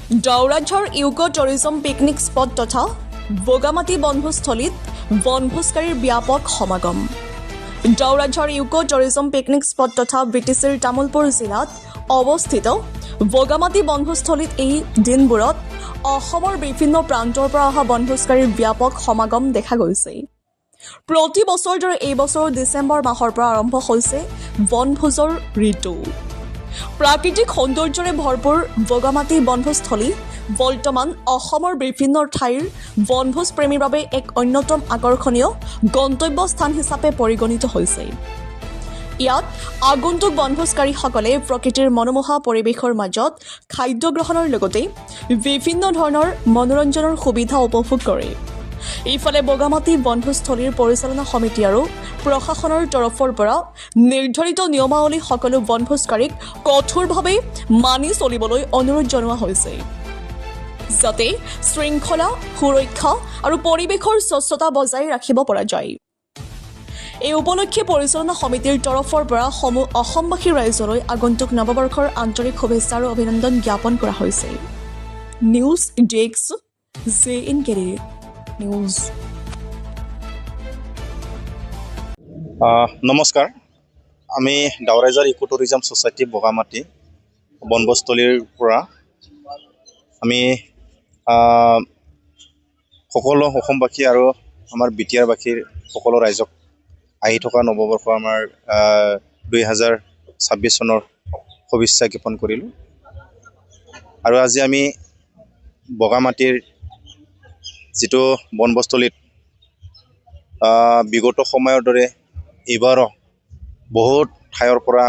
দাউৰাঝৰ UCO tourism picnic spot তথা বগামাটি বনভোজস্থলীত বনভোজকাৰীৰ ব্যাপক সমাগম। দাউৰাঝৰ ইউকো টুৰিজম পিকনিক স্পট তথা বিটিচিৰ তামুলপুৰ জিলাত অৱস্থিত বগামাটি বনভোজস্থলীত এই দিনবোৰত অসমৰ বিভিন্ন প্ৰান্তৰ পৰা অহা বনভোজকাৰীৰ ব্যাপক সমাগম দেখা গৈছে। প্ৰতি বছৰৰ দৰে এই বছৰৰ ডিচেম্বৰ মাহৰ পৰা আৰম্ভ হৈছে বনভোজৰ ঋতু। প্ৰাকৃতিক সৌন্দৰ্যৰে ভৰপূৰ বগামাটি বনভোজস্থলী বৰ্তমান অসমৰ বিভিন্ন ঠাইৰ বনভোজ প্ৰেমীৰ বাবে এক অন্যতম আকৰ্ষণীয় গন্তব্য স্থান হিচাপে পৰিগণিত হৈছে। ইয়াত আগন্তুক বনভোজকাৰীসকলে প্ৰকৃতিৰ মনোমোহা পৰিৱেশৰ মাজত খাদ্য গ্ৰহণৰ লগতে বিভিন্ন ধৰণৰ মনোৰঞ্জনৰ সুবিধা উপভোগ কৰে। ইফালে বগামাটি বনভোজস্থলীৰ পৰিচালনা সমিতি আৰু প্ৰশাসনৰ তৰফৰ পৰা নিৰ্ধাৰিত নিয়মাৱলী সকলো বনভোজকাৰীক কঠোৰভাৱে মানি চলিবলৈ অনুৰোধ জনোৱা হৈছে, যাতে শৃংখলা, সুৰক্ষা আৰু পৰিৱেশৰ স্বচ্ছতা বজাই ৰাখিব পৰা যায়। এই উপলক্ষে পৰিচালনা সমিতিৰ তৰফৰ পৰা অসমবাসী ৰাইজলৈ আগন্তুক নৱবৰ্ষৰ আন্তৰিক শুভেচ্ছা আৰু অভিনন্দন জ্ঞাপন কৰা হৈছে। News desk JNK news. নমস্কাৰ, আমি দাউৰাঝৰ ইকো টুৰিজম ছ'চাইটি বগামাটি বনভোজস্থলীৰ পৰা আমি সকলো অসমবাসী আৰু আমাৰ বিটিয়াৰবাসীৰ সকলো ৰাইজক আহি থকা নৱবৰ্ষ আমাৰ 2026 চনৰ শুভেচ্ছা জ্ঞাপন কৰিলোঁ। আৰু আজি আমি বগামাটিৰ যিটো বনভোজস্থলীত বিগত সময়ৰ দৰে এইবাৰো বহুত ঠাইৰ পৰা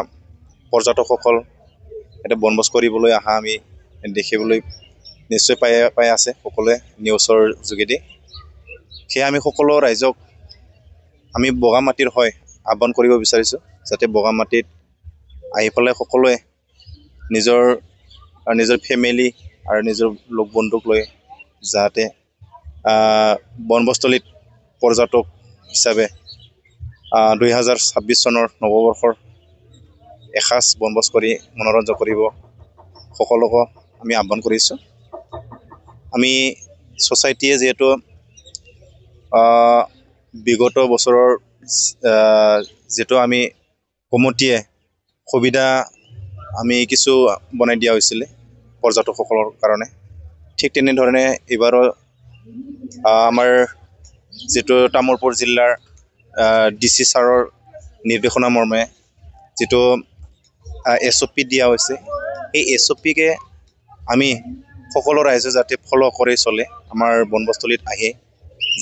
পৰ্যটকসকল ইয়াতে বনভোজ কৰিবলৈ অহা আমি দেখিবলৈ নিশ্চয় পাই আছে সকলোৱে নিউজৰ যোগেদি। সেয়ে আমি সকলো ৰাইজক আমি বগামাটিৰ আহ্বান কৰিব বিচাৰিছোঁ, যাতে বগামাটিত আহি পেলাই সকলোৱে নিজৰ ফেমিলি আৰু নিজৰ লগ বন্ধুক লৈ যাতে বনভোজস্থলীত পৰ্যটক হিচাপে 2026 চনৰ নৱবৰ্ষৰ এসাঁজ বনভোজ কৰি মনোৰঞ্জন কৰিব সকলোকে আমি আহ্বান কৰিছোঁ। আমি ছ'চাইটিয়ে যিহেতু বিগত বছৰৰ যিটো আমি কমিটিয়ে সুবিধা আমি কিছু বনাই দিয়া হৈছিলে পৰ্যটকসকলৰ কাৰণে, ঠিক তেনেধৰণে এইবাৰো আমাৰ যিটো তামুলপুৰ জিলাৰ DC ছাৰৰ নিৰ্দেশনা মৰ্মে যিটো SOP দিয়া হৈছে, এই SOPকে আমি সকলো ৰাইজে যাতে ফ'ল' কৰি চলে, আমাৰ বনভোজস্থলীত আহি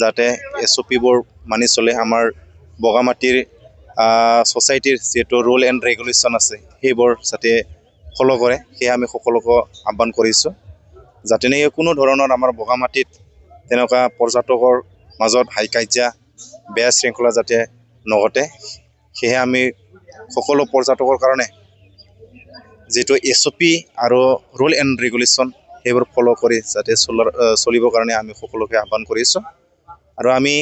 যাতে SOPবোৰ মানি চলে, আমাৰ বগামাটিৰ ছ'চাইটিৰ যিহেতু ৰুল এণ্ড ৰেগুলেশ্যন আছে সেইবোৰ যাতে ফ'ল' কৰে, সেয়ে আমি সকলোকে আহ্বান কৰিছোঁ। যাতে নেকি কোনো ধৰণৰ আমাৰ বগামাটিত তেনেকুৱা পৰ্যটকৰ মাজত হাই কাজিয়া, বেয়া শৃংখলা যাতে নঘটে, সেয়ে আমি সকলো পৰ্যটকৰ কাৰণে যিটো SOP আৰু ৰুল এণ্ড ৰেগুলেশ্যন সেইবোৰ ফ'ল' কৰি যাতে চলিবৰ কাৰণে আমি সকলোকে আহ্বান কৰিছোঁ। আৰু আমি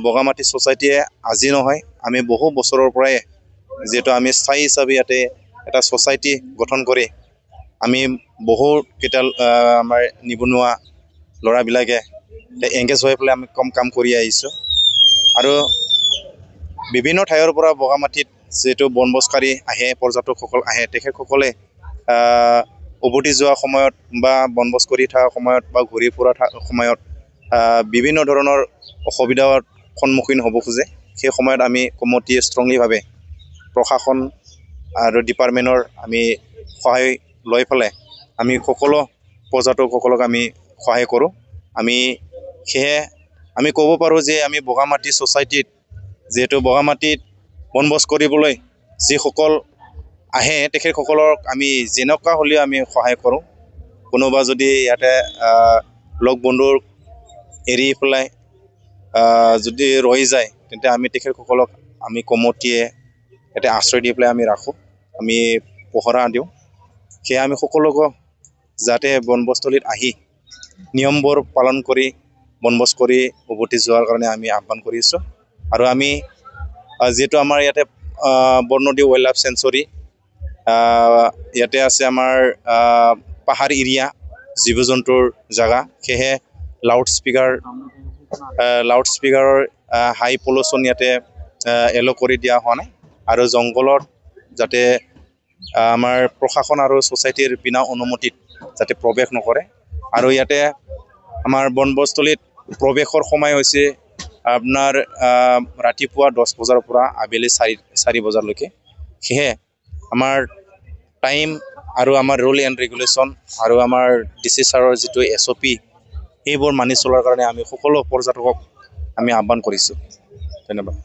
বগামাটি ছ'চাইটিয়ে আজি নহয়, আমি বহু বছৰৰ পৰাই যিহেতু আমি স্থায়ী হিচাপে ইয়াতে এটা ছ'চাইটি গঠন কৰি আমি বহুকেইটা আমাৰ নিবনুৱা ল'ৰাবিলাকে এংগেজ হৈ পেলাই আমি কাম কৰি আহিছোঁ। আৰু বিভিন্ন ঠাইৰ পৰা বগামাটিত যিহেতু বনভোজকাৰী আহে, পৰ্যটকসকল আহে, তেখেতসকলে উভতি যোৱা সময়ত বা বনভোজ কৰি থকা সময়ত বা ঘূৰি ফুৰা সময়ত বিভিন্ন ধৰণৰ অসুবিধাৰ সন্মুখীন হ'ব খোজে। সেই সময়ত আমি কমিটিয়ে ষ্ট্ৰংলিভাৱে প্ৰশাসন আৰু ডিপাৰ্টমেণ্টৰ আমি সহায় লৈ পেলাই আমি সকলো পৰ্যটকসকলক আমি সহায় কৰোঁ। সেয়ে আমি ক'ব পাৰোঁ যে আমি বগামাটি ছ'চাইটিত যিহেতু বগামাটিত বনভোজ কৰিবলৈ যিসকল আহে তেখেতসকলক আমি যেনেকুৱা হ'লেও আমি সহায় কৰোঁ। কোনোবা যদি ইয়াতে লগ বন্ধুৰ এৰি পেলাই যদি ৰৈ যায়, তেন্তে আমি তেখেতসকলক আমি কমিটিয়ে ইয়াতে আশ্ৰয় দি পেলাই আমি ৰাখোঁ, আমি পহৰা দিওঁ। সেয়ে আমি সকলোকে যাতে বনভোজস্থলীত আহি নিয়মবোৰ পালন কৰি বনভোজ কৰি উভতি যোৱাৰ কাৰণে আমি আহ্বান কৰিছোঁ। আৰু আমি যিহেতু আমাৰ ইয়াতে বৰনদী ৱাইল্ড লাইফ চেঞ্চুৰী ইয়াতে আছে, আমাৰ পাহাৰ এৰিয়া জীৱ জন্তুৰ জেগা সেয়েহে লাউড স্পীকাৰৰ হাই পলিউশ্যন ইয়াতে এলো কৰি দিয়া হোৱা নাই আৰু জংঘলত যাতে আমাৰ প্ৰশাসন আৰু ছ'চাইটিৰ বিনা অনুমতিত যাতে প্ৰৱেশ নকৰে আৰু ইয়াতে আমাৰ বনভোজস্থলীত প্ৰৱেশৰ সময় হৈছে আপোনাৰ ৰাতিপুৱা 10 বজাৰ পৰা আবেলি 4 বজালৈকে সেয়ে আমাৰ টাইম আৰু আমাৰ ৰুল এণ্ড ৰেগুলেশ্যন আৰু আমাৰ DC ছাৰৰ যিটো SOP সেইবোৰ মানি চলাৰ কাৰণে আমি সকলো পৰ্যটকক আমি আহ্বান কৰিছোঁ ধন্যবাদ